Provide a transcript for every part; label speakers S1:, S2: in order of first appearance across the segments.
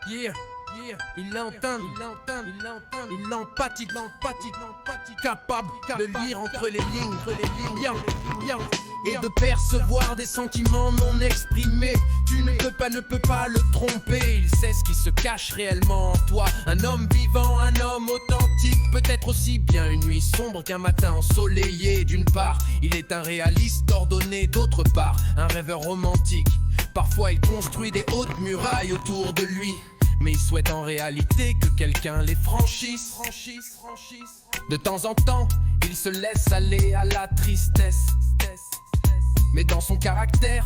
S1: Yeah, yeah, il l'entend, il l'empathie, capable de lire entre les lignes, yo. Et de percevoir des sentiments non exprimés. Tu ne peux pas le tromper. Il sait ce qui se cache réellement en toi. Un homme vivant, un homme authentique. Peut-être aussi bien une nuit sombre qu'un matin ensoleillé. D'une part, il est un réaliste ordonné. D'autre part, un rêveur romantique. Parfois il construit des hautes murailles autour de lui, mais il souhaite en réalité que quelqu'un les franchisse. De temps en temps, il se laisse aller à la tristesse, mais dans son caractère,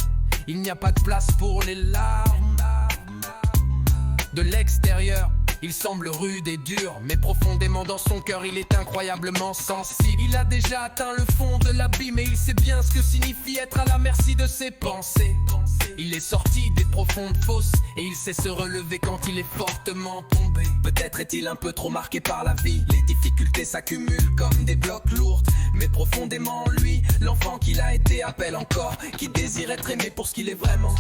S1: il n'y a pas de place pour les larmes. De l'extérieur, il semble rude et dur, mais profondément dans son cœur, il est incroyablement sensible. Il a déjà atteint le fond de l'abîme et il sait bien ce que signifie être à la merci de ses pensées. Il est sorti des profondes fosses et il sait se relever quand il est fortement tombé. Peut-être est-il un peu trop marqué par la vie. Les difficultés s'accumulent comme des blocs lourds, mais profondément en lui, l'enfant qu'il a été appelle encore, qui désire être aimé pour ce qu'il est vraiment.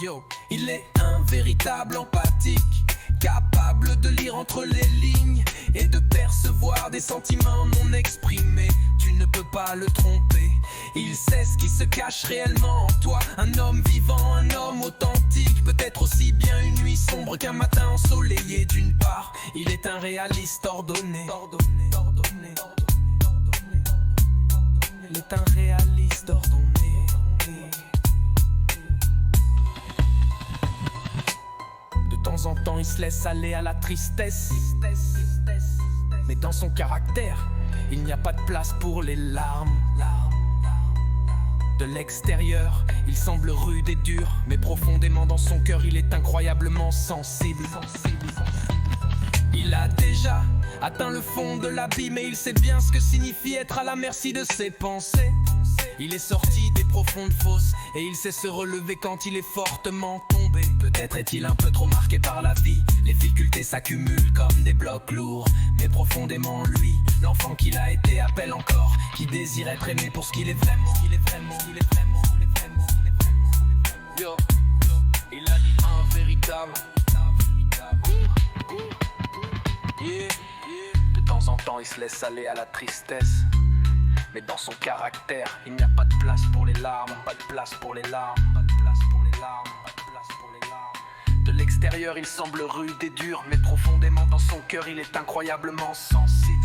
S1: Yo, il est un véritable empathique, capable de lire entre les lignes et de percevoir des sentiments non exprimés. Tu ne peux pas le tromper, il sait ce qui se cache réellement en toi. Un homme vivant, un homme authentique. Peut-être aussi bien une nuit sombre qu'un matin ensoleillé. D'une part, il est un réaliste ordonné. Il est un réaliste ordonné. De temps en temps il se laisse aller à la tristesse, mais dans son caractère, il n'y a pas de place pour les larmes. De l'extérieur, il semble rude et dur, mais profondément dans son cœur, il est incroyablement sensible. Il a déjà atteint le fond de l'abîme et il sait bien ce que signifie être à la merci de ses pensées. Il est sorti des profondes fosses et il sait se relever quand il est fortement tombé. Peut-être est-il un peu trop marqué par la vie. Les difficultés s'accumulent comme des blocs lourds, mais profondément en lui, l'enfant qu'il a été appelle encore, qui désire être aimé pour ce qu'il est vraiment. Yo, il a dit un véritable. Yeah. De temps en temps il se laisse aller à la tristesse, mais dans son caractère, il n'y a pas de place pour les larmes. De l'extérieur, il semble rude et dur, mais profondément dans son cœur, il est incroyablement sensible.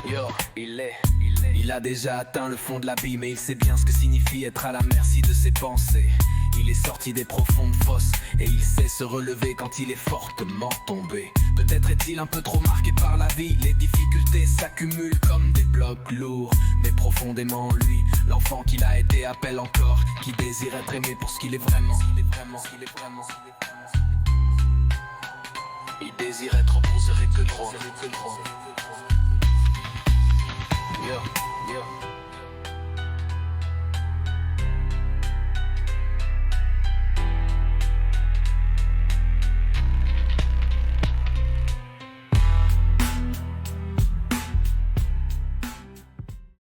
S1: Yo, il a déjà atteint le fond de l'abîme et il sait bien ce que signifie être à la merci de ses pensées. Il est sorti des profondes fosses et il sait se relever quand il est fortement tombé. Peut-être est-il un peu trop marqué par la vie. Les difficultés s'accumulent comme des blocs lourds, mais profondément en lui, l'enfant qu'il a été appelle encore, qui désire être aimé pour ce qu'il est vraiment. Il désire être bon, c'est que droit. Yeah.